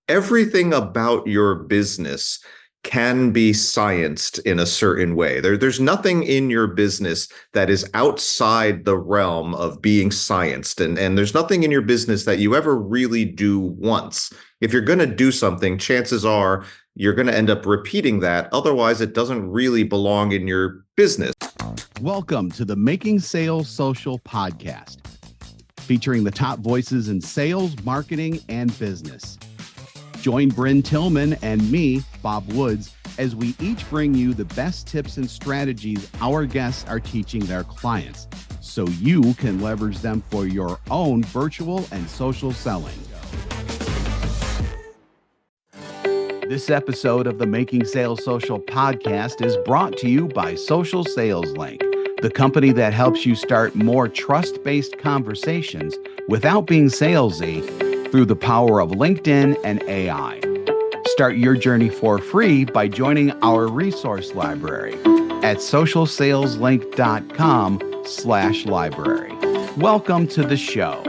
everything about your business can be scienced in a certain way. There's nothing in your business that is outside the realm of being scienced. And there's nothing in your business that you ever really do once. If you're going to do something, chances are you're going to end up repeating that. Otherwise, it doesn't really belong in your business. Welcome to the Making Sales Social podcast, featuring the top voices in sales, marketing, and business. Join Brynne Tillman and me, Bob Woods, as we each bring you the best tips and strategies our guests are teaching their clients, so you can leverage them for your own virtual and social selling. This episode of the Making Sales Social podcast is brought to you by Social Sales Link, the company that helps you start more trust-based conversations without being salesy through the power of LinkedIn and AI. Start your journey for free by joining our resource library at socialsaleslink.com/library. Welcome to the show.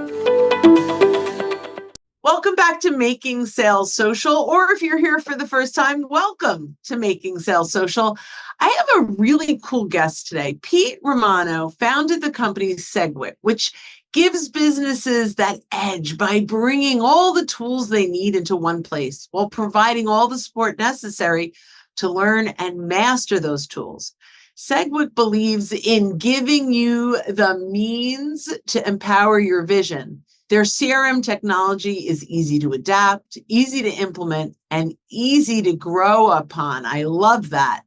Welcome back to Making Sales Social, or if you're here for the first time, welcome to Making Sales Social. I have a really cool guest today. Pete Romano founded the company Segwik, which gives businesses that edge by bringing all the tools they need into one place while providing all the support necessary to learn and master those tools. Segwik believes in giving you the means to empower your vision. Their CRM technology is easy to adapt, easy to implement, and easy to grow upon. I love that.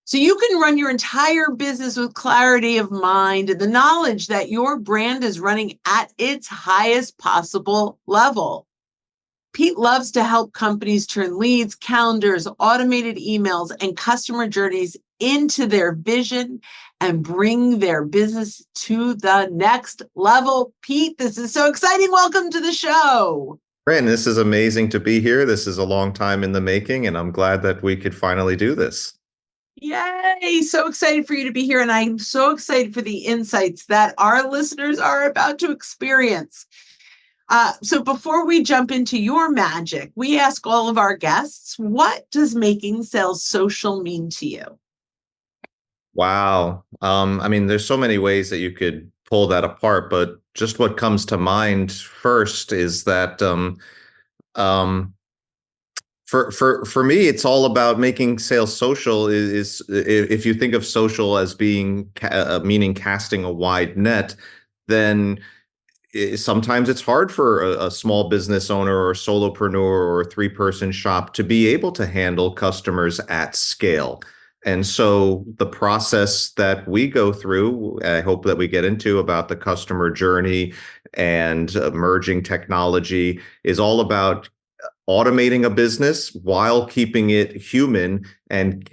So you can run your entire business with clarity of mind and the knowledge that your brand is running at its highest possible level. Pete loves to help companies turn leads, calendars, automated emails, and customer journeys into their vision and bring their business to the next level. Pete, this is so exciting. Welcome to the show. Brynne, this is amazing to be here. This is a long time in the making, and I'm glad that we could finally do this. Yay! So excited for you to be here. And I'm so excited for the insights that our listeners are about to experience. So before we jump into your magic, we ask all of our guests, what does making sales social mean to you? Wow. There's so many ways that you could pull that apart, but just what comes to mind first is that for me, it's all about making sales social. Is if you think of social as being meaning casting a wide net, then sometimes it's hard for a small business owner or solopreneur or a three-person shop to be able to handle customers at scale. And so the process that we go through, I hope that we get into about the customer journey and emerging technology, is all about automating a business while keeping it human and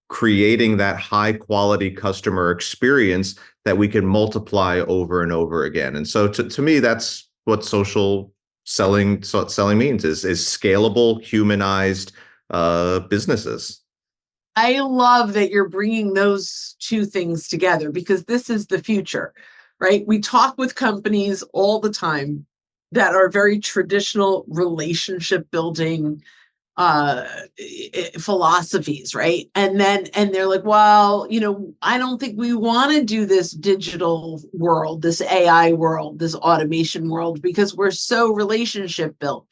creating that high quality customer experience that we can multiply over and over again. And so to me, that's what social selling means is scalable, humanized businesses. I love that you're bringing those two things together because this is the future, right? We talk with companies all the time that are very traditional relationship building philosophies, right? And they're like, well, I don't think we want to do this digital world, this AI world, this automation world, because we're so relationship built.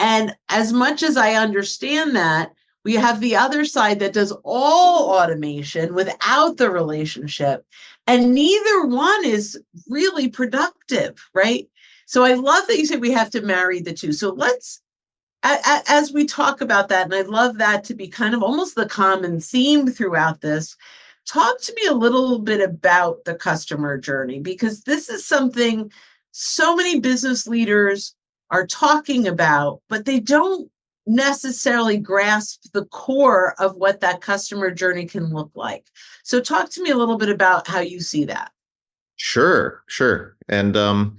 And as much as I understand that, we have the other side that does all automation without the relationship, and neither one is really productive, right? So I love that you said we have to marry the two. So let's, as we talk about that, and I love that to be kind of almost the common theme throughout this, talk to me a little bit about the customer journey, because this is something so many business leaders are talking about, but they don't necessarily grasp the core of what that customer journey can look like. So talk to me a little bit about how you see that. Sure. And I'll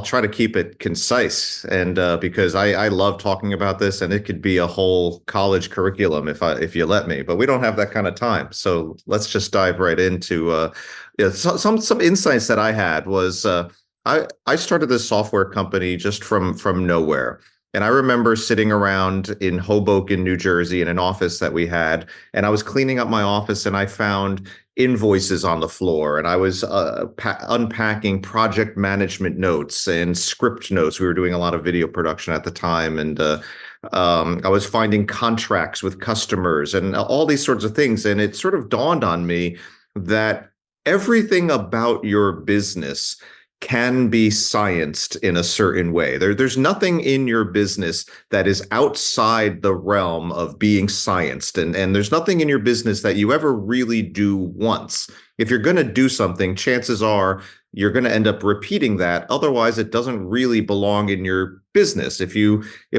try to keep it concise, and because I love talking about this, and it could be a whole college curriculum if you let me, but we don't have that kind of time. So let's just dive right into some insights that I had was I started this software company just from nowhere. And I remember sitting around in Hoboken, New Jersey, in an office that we had, and I was cleaning up my office, and I found invoices on the floor, and I was unpacking project management notes and script notes. We were doing a lot of video production at the time, and I was finding contracts with customers and all these sorts of things. And it sort of dawned on me that everything about your business can be scienced in a certain way. There's nothing in your business that is outside the realm of being scienced. And there's nothing in your business that you ever really do once. If you're going to do something, chances are you're going to end up repeating that. Otherwise, it doesn't really belong in your business. If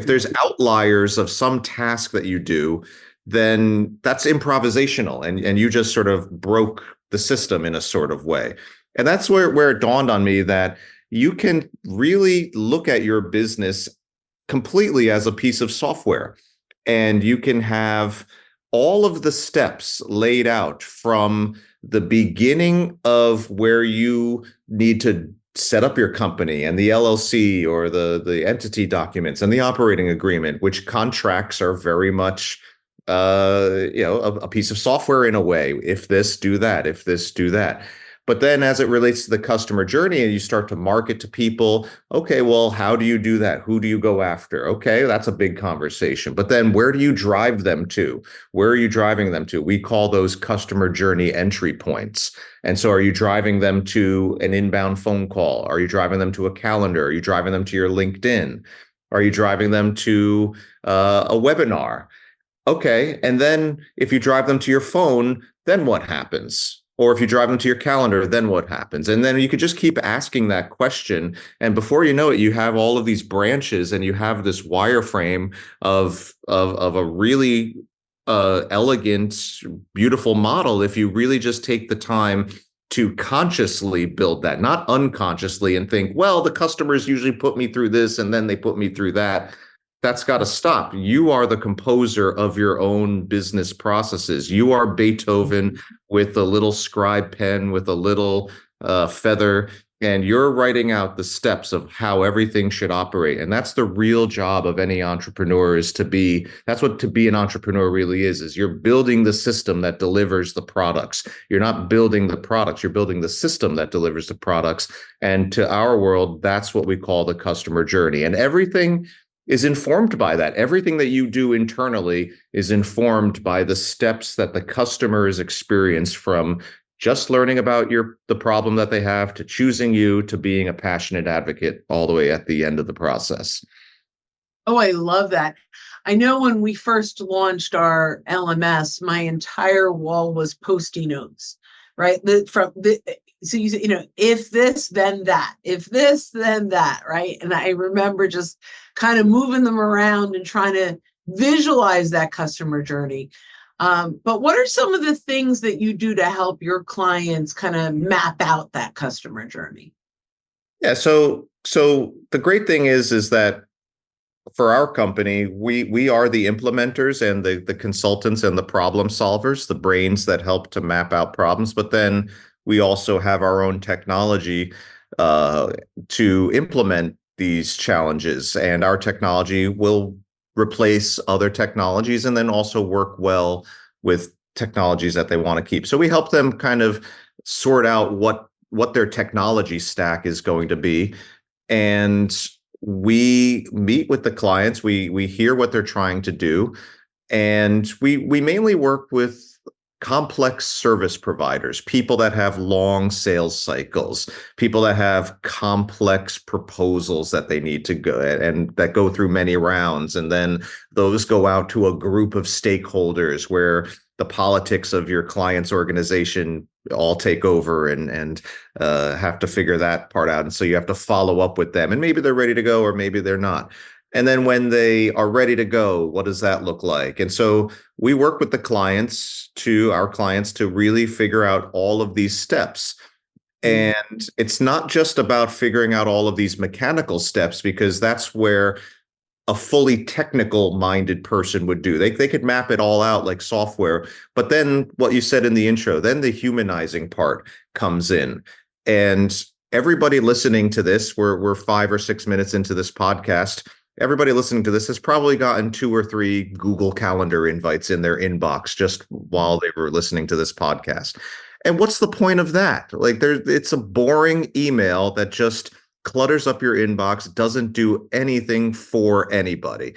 there's outliers of some task that you do, then that's improvisational, and you just sort of broke the system in a sort of way. And that's where it dawned on me that you can really look at your business completely as a piece of software. And you can have all of the steps laid out from the beginning of where you need to set up your company and the LLC or the entity documents and the operating agreement, which contracts are very much a piece of software in a way. If this, do that. If this, do that. But then as it relates to the customer journey and you start to market to people, okay, well, how do you do that? Who do you go after? Okay, that's a big conversation. But then where do you drive them to? Where are you driving them to? We call those customer journey entry points. And so are you driving them to an inbound phone call? Are you driving them to a calendar? Are you driving them to your LinkedIn? Are you driving them to a webinar? Okay, and then if you drive them to your phone, then what happens? Or if you drive them to your calendar, then what happens? And then you could just keep asking that question. And before you know it, you have all of these branches and you have this wireframe of a really elegant, beautiful model if you really just take the time to consciously build that, not unconsciously and think, well, the customers usually put me through this and then they put me through that. That's got to stop. You are the composer of your own business processes. You are Beethoven with a little scribe pen, with a little feather, and you're writing out the steps of how everything should operate. And that's the real job of any entrepreneur, that's what to be an entrepreneur really is you're building the system that delivers the products. You're not building the products, you're building the system that delivers the products. And to our world, that's what we call the customer journey. And everything is informed by that. Everything that you do internally is informed by the steps that the customers experience, from just learning about the problem that they have, to choosing you, to being a passionate advocate all the way at the end of the process. Oh, I love that. I know when we first launched our LMS, my entire wall was Post-it notes, right? So you say, if this, then that, if this, then that, right? And I remember just kind of moving them around and trying to visualize that customer journey. But what are some of the things that you do to help your clients kind of map out that customer journey? Yeah, so the great thing is that for our company, we are the implementers and the consultants and the problem solvers, the brains that help to map out problems. But then we also have our own technology to implement these challenges, and our technology will replace other technologies and then also work well with technologies that they want to keep. So we help them kind of sort out what their technology stack is going to be. And we meet with the clients, we hear what they're trying to do, and we mainly work with complex service providers, people that have long sales cycles, people that have complex proposals that they need to go and that go through many rounds. And then those go out to a group of stakeholders where the politics of your client's organization all take over and have to figure that part out. And so you have to follow up with them, and maybe they're ready to go or maybe they're not. And then when they are ready to go, what does that look like? And so we work with our clients to really figure out all of these steps. And it's not just about figuring out all of these mechanical steps, because that's where a fully technical minded person would do. They could map it all out like software. But then what you said in the intro, then the humanizing part comes in. And everybody listening to this, we're 5 or 6 minutes into this podcast. Everybody listening to this has probably gotten 2 or 3 Google Calendar invites in their inbox just while they were listening to this podcast. And what's the point of that? Like, it's a boring email that just clutters up your inbox, doesn't do anything for anybody.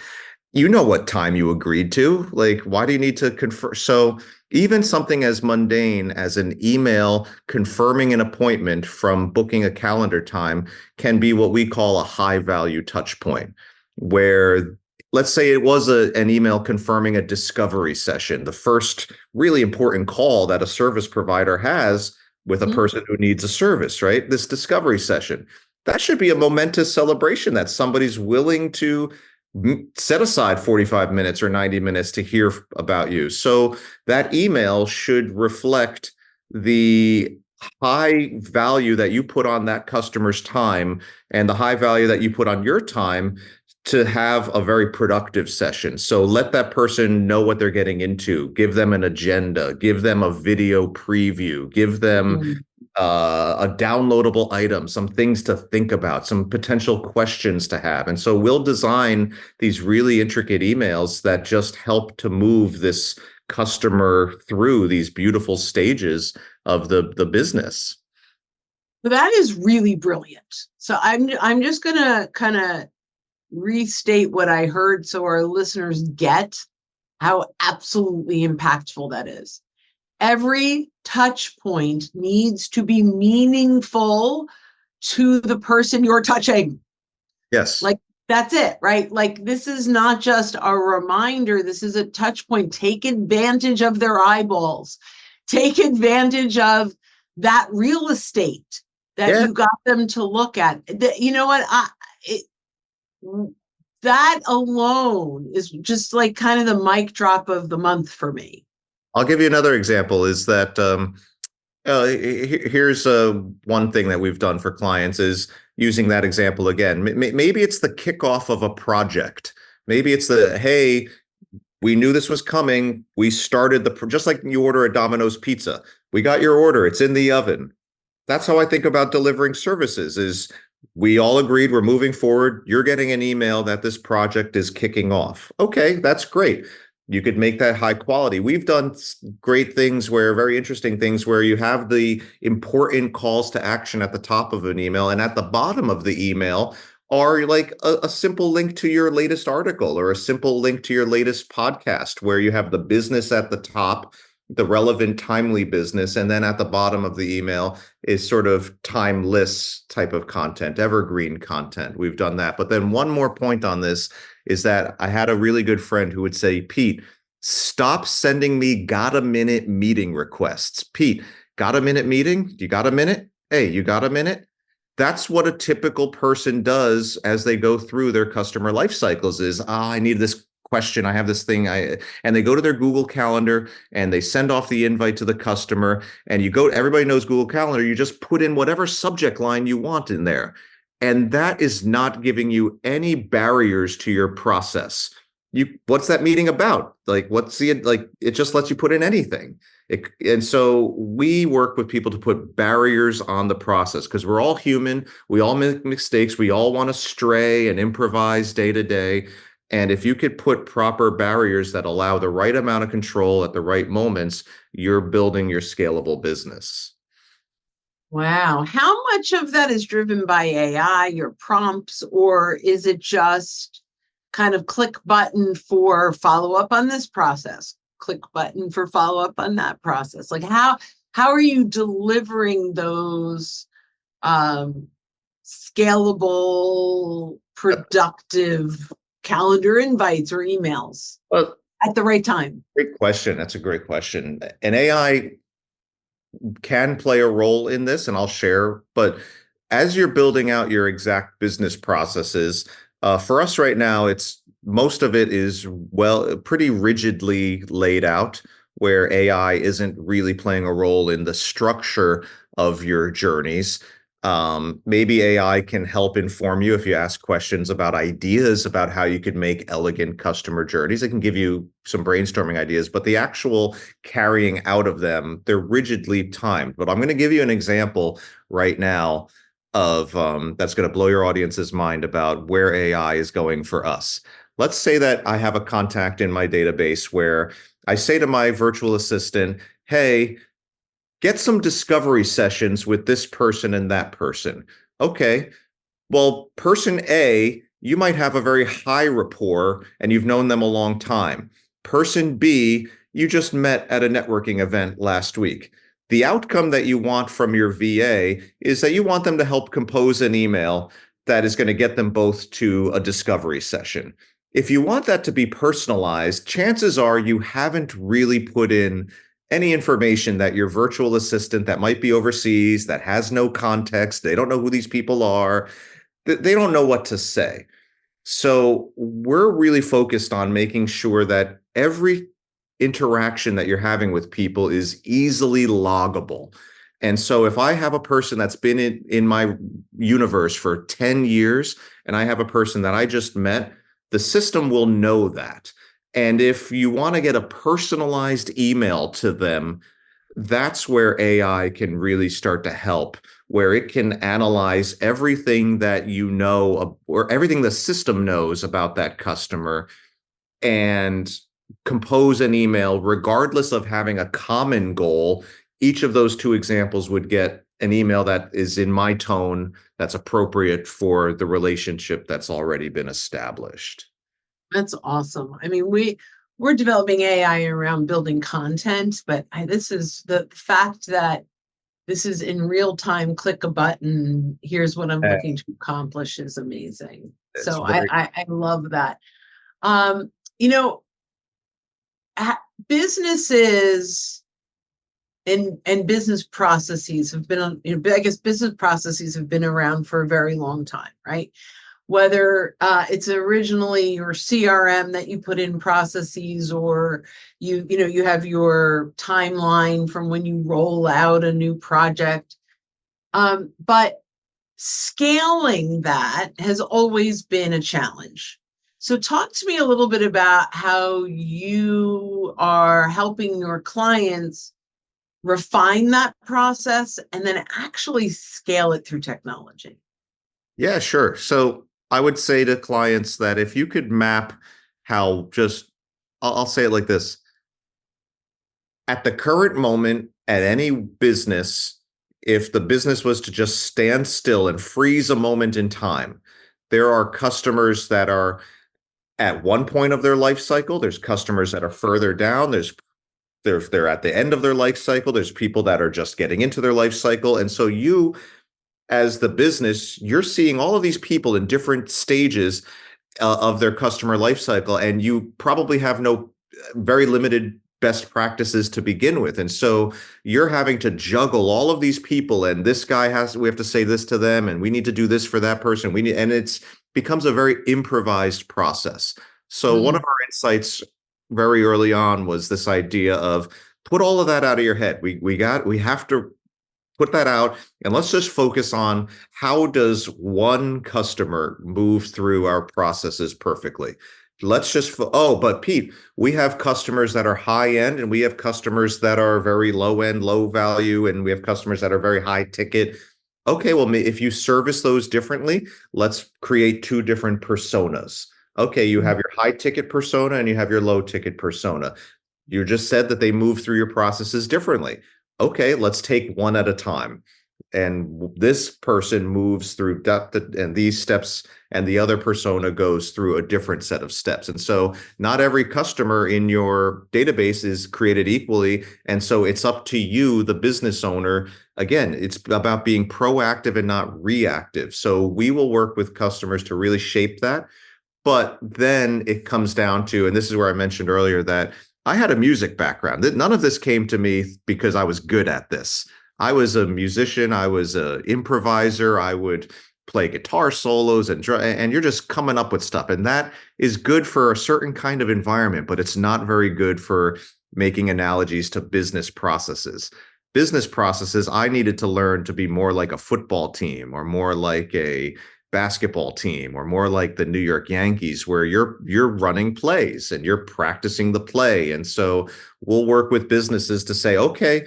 You know what time you agreed to. Like, why do you need to confirm? So even something as mundane as an email confirming an appointment from booking a calendar time can be what we call a high value touch point, where let's say it was an email confirming a discovery session, the first really important call that a service provider has with a person who needs a service, right? This discovery session. That should be a momentous celebration that somebody's willing to set aside 45 minutes or 90 minutes to hear about you. So that email should reflect the high value that you put on that customer's time and the high value that you put on your time to have a very productive session. So let that person know what they're getting into, give them an agenda, give them a video preview, give them a downloadable item, some things to think about, some potential questions to have. And so we'll design these really intricate emails that just help to move this customer through these beautiful stages of the business. That is really brilliant. So I'm just gonna kind of restate what I heard so our listeners get how absolutely impactful that is. Every touch point needs to be meaningful to the person you're touching. Yes. Like, that's it, right? Like, this is not just a reminder. This is a touch point. Take advantage of their eyeballs. Take advantage of that real estate that you got them to look at. You know what? That alone is just like kind of the mic drop of the month for me. I'll give you another example is that here's one thing that we've done for clients is using that example again. Maybe it's the kickoff of a project. Maybe it's hey, we knew this was coming. We started just like you order a Domino's pizza. We got your order. It's in the oven. That's how I think about delivering services is we all agreed we're moving forward. You're getting an email that this project is kicking off. Okay, that's great. You could make that high quality. We've done great things very interesting things where you have the important calls to action at the top of an email, and at the bottom of the email are like a simple link to your latest article or a simple link to your latest podcast where you have the business at the top, the relevant, timely business, and then at the bottom of the email is sort of timeless type of content, evergreen content. We've done that. But then one more point on this is that I had a really good friend who would say, Pete, stop sending me got a minute meeting requests. Pete, got a minute meeting? You got a minute? Hey, you got a minute? That's what a typical person does as they go through their customer life cycles is, I need this question. I have this thing. And they go to their Google Calendar and they send off the invite to the customer. And everybody knows Google Calendar. You just put in whatever subject line you want in there. And that is not giving you any barriers to your process. What's that meeting about? Like, it just lets you put in anything. And so we work with people to put barriers on the process because we're all human. We all make mistakes. We all want to stray and improvise day to day. And if you could put proper barriers that allow the right amount of control at the right moments, you're building your scalable business. Wow. How much of that is driven by AI, your prompts, or is it just kind of click button for follow up on this process, click button for follow up on that process? Like how are you delivering those scalable, productive calendar invites or emails at the right time? Great question. That's a great question. And AI can play a role in this, and I'll share. But as you're building out your exact business processes, for us right now, most of it is pretty rigidly laid out, where AI isn't really playing a role in the structure of your journeys. Maybe AI can help inform you if you ask questions about ideas about how you could make elegant customer journeys. It can give you some brainstorming ideas, but the actual carrying out of them, they're rigidly timed. But I'm going to give you an example right now. of that's going to blow your audience's mind about where AI is going for us. Let's say that I have a contact in my database where I say to my virtual assistant, hey, get some discovery sessions with this person and that person. Okay, well, person A, you might have a very high rapport and you've known them a long time. Person B, you just met at a networking event last week. The outcome that you want from your VA is that you want them to help compose an email that is going to get them both to a discovery session. If you want that to be personalized, chances are you haven't really put in any information that your virtual assistant that might be overseas, that has no context, they don't know who these people are, they don't know what to say. So we're really focused on making sure that every interaction that you're having with people is easily loggable. And so if I have a person that's been in my universe for 10 years and I have a person that I just met, the system will know that. And if you want to get a personalized email to them, that's where AI can really start to help, where it can analyze everything that you know or everything the system knows about that customer and compose an email regardless of having a common goal. Each of those two examples would get an email that is in my tone that's appropriate for the relationship that's already been established. That's awesome. I mean, we're developing AI around building content, but this is the fact that this is in real time, click a button, here's what I'm looking to accomplish is amazing. It's So very I love that. Um, you know, businesses and business processes have been on, I guess business processes have been around for a very long time, right? Whether it's originally your CRM that you put in processes, or you have your timeline from when you roll out a new project. But scaling that has always been a challenge. So talk to me a little bit about how you are helping your clients refine that process and then actually scale it through technology. Yeah, sure. So I would say to clients that if you could map how just, I'll say it like this. At the current moment, at any business, if the business was to just stand still and freeze a moment in time, there are customers that are at one point of their life cycle. There's customers that are further down. They're at the end of their life cycle. There's people that are just getting into their life cycle. And so you, as the business, you're seeing all of these people in different stages of their customer life cycle, and you probably have no very limited best practices to begin with. And so you're having to juggle all of these people, and this guy we have to say this to them, and we need to do this for that person. And it's becomes a very improvised process. So one of our insights very early on was this idea of put all of that out of your head. We have to put that out, and let's just focus on how does one customer move through our processes perfectly. Let's just, but Pete, we have customers that are high end and we have customers that are very low end, low value, and we have customers that are very high ticket. Okay, well, if you service those differently, let's create two different personas. Okay, you have your high ticket persona and you have your low ticket persona. You just said that they move through your processes differently. Okay, let's take one at a time. And this person moves through depth and these steps, and the other persona goes through a different set of steps. And so not every customer in your database is created equally. And so it's up to you, the business owner. Again, it's about being proactive and not reactive. So we will work with customers to really shape that. But then it comes down to, and this is where I mentioned earlier that I had a music background. None of this came to me because I was good at this. I was a musician. I was an improviser. I would play guitar solos and you're just coming up with stuff. And that is good for a certain kind of environment, but it's not very good for making analogies to business processes. Business processes, I needed to learn to be more like a football team or more like a basketball team or more like the New York Yankees, where you're running plays and you're practicing the play. And so we'll work with businesses to say, okay,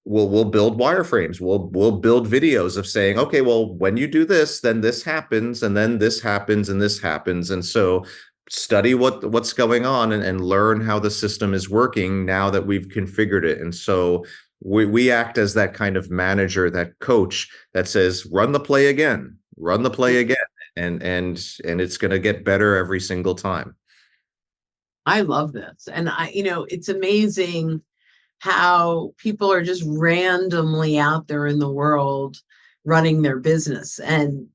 we'll build wireframes. We'll build videos of saying, okay, well, when you do this, then this happens, and then this happens, and this happens. And so study what's going on and learn how the system is working now that we've configured it. And so we act as that kind of manager, that coach that says, run the play again, and it's going to get better every single time. I love this. And it's amazing how people are just randomly out there in the world running their business and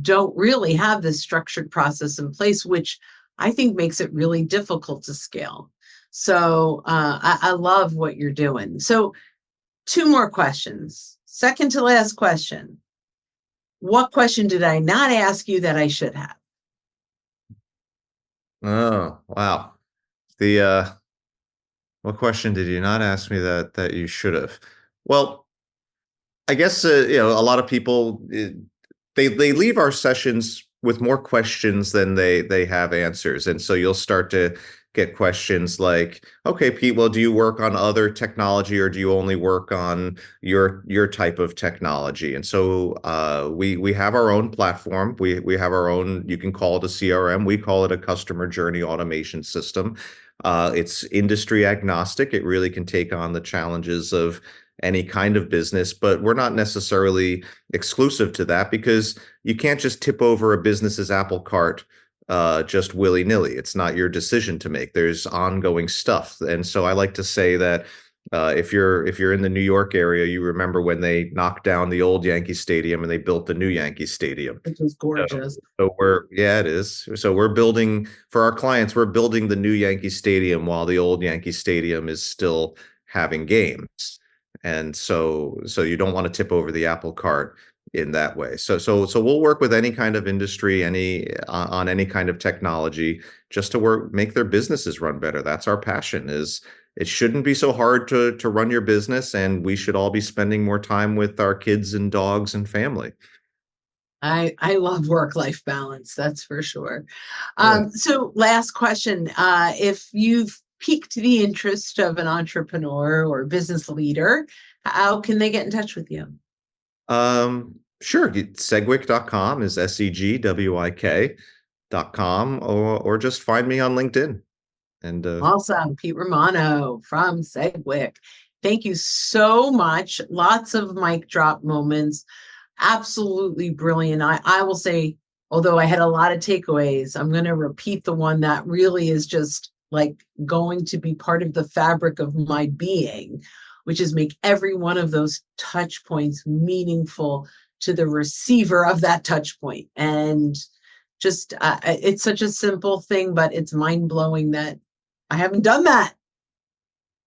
don't really have this structured process in place, which I think makes it really difficult to scale. So I love what you're doing. So 2 more questions. Second to last question. What question did I not ask you that I should have? Oh, wow. What question did you not ask me that you should have? Well, I guess a lot of people they leave our sessions with more questions than they have answers, and so you'll start to get questions like, okay, Pete, well, do you work on other technology, or do you only work on your type of technology? And so we have our own platform. We have our own, you can call it a CRM. We call it a customer journey automation system. It's industry agnostic. It really can take on the challenges of any kind of business, but we're not necessarily exclusive to that, because you can't just tip over a business's apple cart just willy-nilly. It's not your decision to make. There's ongoing stuff. And so I like to say that if you're in the New York area, you remember when they knocked down the old Yankee Stadium and they built the new Yankee Stadium. Which is gorgeous. So it is. So we're building for our clients, we're building the new Yankee Stadium while the old Yankee Stadium is still having games. And so you don't want to tip over the apple cart in that way. So we'll work with any kind of industry, on any kind of technology, just to make their businesses run better. That's our passion. It shouldn't be so hard to run your business, and we should all be spending more time with our kids and dogs and family. I love work-life balance, that's for sure. Yeah. So last question, if you've piqued the interest of an entrepreneur or business leader, how can they get in touch with you? Sure. Segwik.com is SEGWIK.com, or just find me on LinkedIn. And Awesome. Pete Romano from Segwik. Thank you so much. Lots of mic drop moments. Absolutely brilliant. I will say, although I had a lot of takeaways, I'm going to repeat the one that really is just like going to be part of the fabric of my being, which is make every one of those touch points meaningful to the receiver of that touch point. And just, it's such a simple thing, but it's mind-blowing that I haven't done that.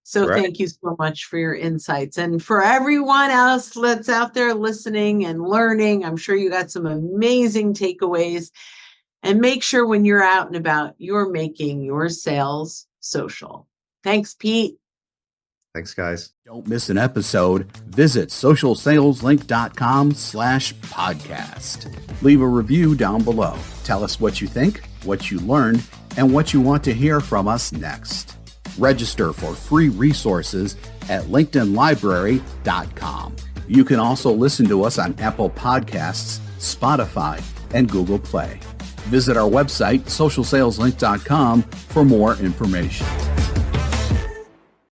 So Right. Thank you so much for your insights. And for everyone else that's out there listening and learning, I'm sure you got some amazing takeaways. And make sure when you're out and about, you're making your sales social. Thanks, Pete. Thanks, guys. Don't miss an episode. Visit socialsaleslink.com/podcast. Leave a review down below. Tell us what you think, what you learned, and what you want to hear from us next. Register for free resources at linkedinlibrary.com. You can also listen to us on Apple Podcasts, Spotify, and Google Play. Visit our website, socialsaleslink.com, for more information.